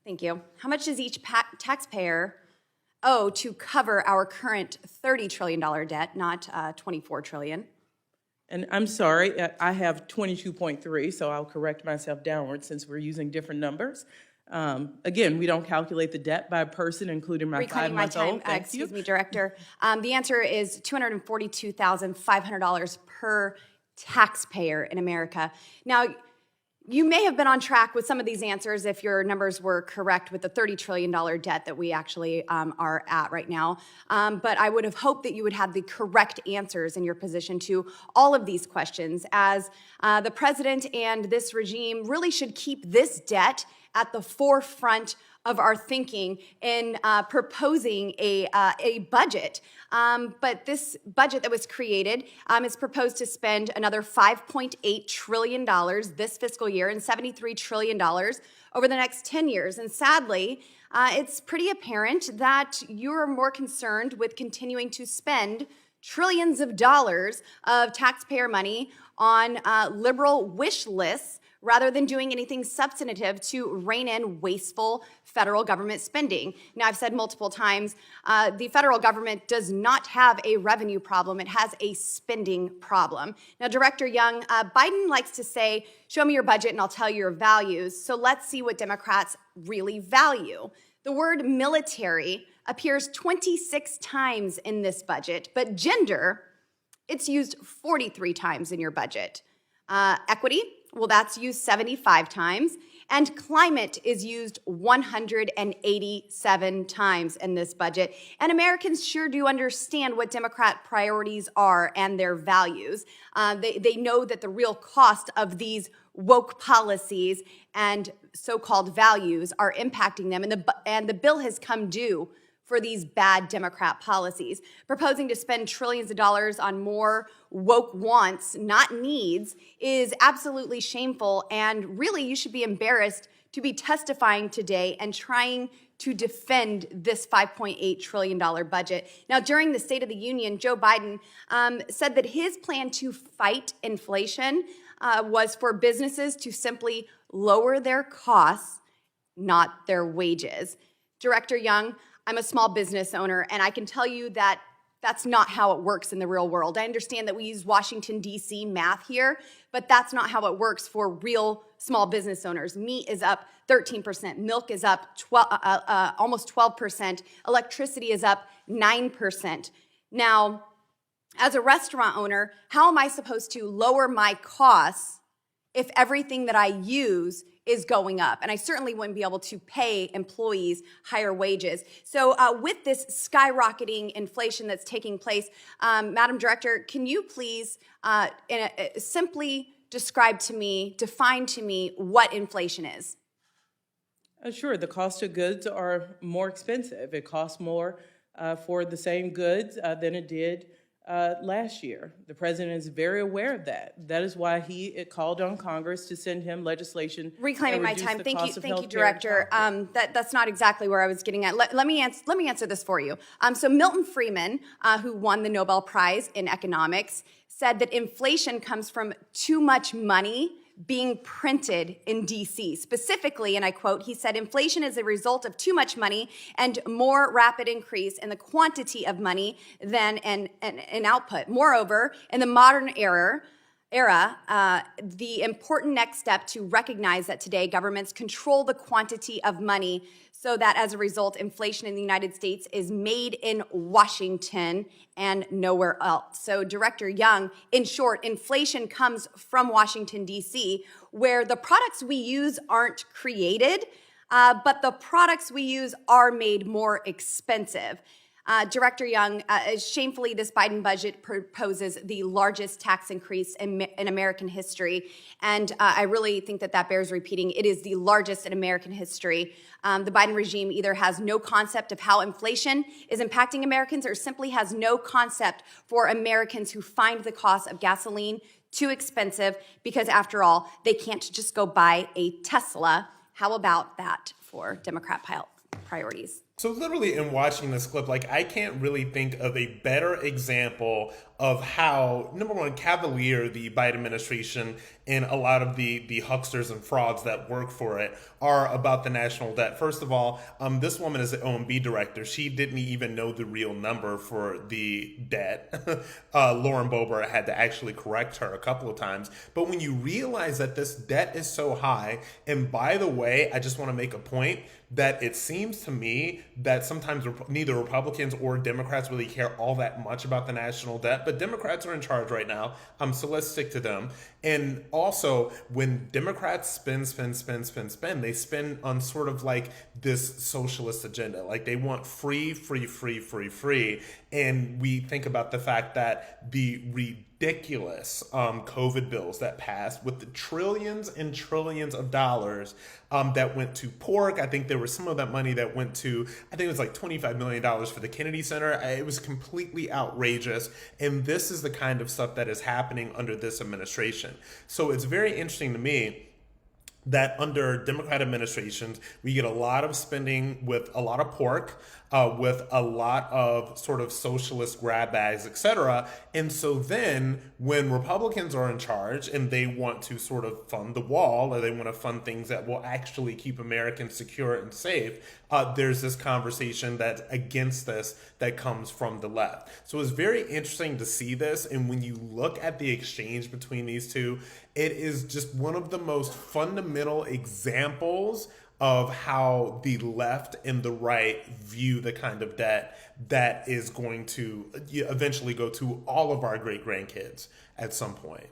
Thank you. How much does each taxpayer owe to cover our current $30 trillion debt, not $24 trillion? And I'm sorry, I have 22.3, so I'll correct myself downward since we're using different numbers. Again, we don't calculate the debt by person, including my Reclaiming my 5-month-old. time, excuse me, Director. The answer is $242,500 per taxpayer in America. Now, you may have been on track with some of these answers if your numbers were correct with the $30 trillion debt that we actually are at right now. But I would have hoped that you would have the correct answers in your position to all of these questions, as the president and this regime really should keep this debt at the forefront of our thinking in proposing a budget. But this budget that was created is proposed to spend another $5.8 trillion this fiscal year and $73 trillion over the next 10 years. And sadly, it's pretty apparent that you're more concerned with continuing to spend trillions of dollars of taxpayer money on liberal wish lists rather than doing anything substantive to rein in wasteful federal government spending. Now, I've said multiple times, the federal government does not have a revenue problem. It has a spending problem. Now, Director Young, Biden likes to say, show me your budget and I'll tell you your values. So let's see what Democrats really value. The word military appears 26 times in this budget, but gender, it's used 43 times in your budget. Equity, well, that's used 75 times. And climate is used 187 times in this budget. And Americans sure do understand what Democrat priorities are and their values. They know that the real cost of these woke policies and so-called values are impacting them. And the bill has come due for these bad Democrat policies. Proposing to spend trillions of dollars on more woke wants, not needs, is absolutely shameful, and really you should be embarrassed to be testifying today and trying to defend this $5.8 trillion budget. Now, during the State of the Union, Joe Biden said that his plan to fight inflation was for businesses to simply lower their costs, not their wages. Director Young, I'm a small business owner, and I can tell you that that's not how it works in the real world. I understand that we use Washington, D.C. math here, but that's not how it works for real small business owners. Meat is up 13%, milk is up almost 12%, electricity is up 9%. Now, as a restaurant owner, how am I supposed to lower my costs if everything that I use is going up? And I certainly wouldn't be able to pay employees higher wages. So with this skyrocketing inflation that's taking place, Madam Director, can you please simply define to me what inflation is? Sure, the cost of goods are more expensive. It costs more for the same goods than it did last year. The president is very aware of that. That is why he called on Congress to send him legislation. Reclaiming my time. Thank you, Director. That's not exactly where I was getting at. Let me answer this for you. So Milton Friedman, who won the Nobel Prize in economics, said that inflation comes from too much money being printed in D.C. Specifically, and I quote, he said, inflation is a result of too much money and more rapid increase in the quantity of money than an output. Moreover, in the modern era, the important next step to recognize that today governments control the quantity of money so that as a result, inflation in the United States is made in Washington and nowhere else. So Director Young, in short, inflation comes from Washington, D.C., where the products we use aren't created, but the products we use are made more expensive. Director Young, shamefully, this Biden budget proposes the largest tax increase in American history, and I really think that bears repeating. It is the largest in American history. The Biden regime either has no concept of how inflation is impacting Americans or simply has no concept for Americans who find the cost of gasoline too expensive because, after all, they can't just go buy a Tesla. How about that for Democrat priorities? So literally in watching this clip, like I can't really think of a better example of how, number one, cavalier the Biden administration and a lot of the hucksters and frauds that work for it are about the national debt. First of all, this woman is the OMB director. She didn't even know the real number for the debt. Lauren Boebert had to actually correct her a couple of times. But when you realize that this debt is so high, and by the way, I just want to make a point that it seems to me that sometimes neither Republicans or Democrats really care all that much about the national debt, but Democrats are in charge right now, so let's stick to them. And also, when Democrats spend, they spend on sort of like this socialist agenda. Like they want free. And we think about the fact that the ridiculous COVID bills that passed with the trillions and trillions of dollars that went to pork. I think there was some of that money that went to, I think it was like $25 million for the Kennedy Center. It was completely outrageous. And this is the kind of stuff that is happening under this administration. So it's very interesting to me that under Democrat administrations, we get a lot of spending with a lot of pork, with a lot of sort of socialist grab bags, et cetera. And so then when Republicans are in charge and they want to sort of fund the wall, or they want to fund things that will actually keep Americans secure and safe, there's this conversation that's against this that comes from the left. So it's very interesting to see this. And when you look at the exchange between these two, it is just one of the most fundamental examples of how the left and the right view the kind of debt that is going to eventually go to all of our great grandkids at some point.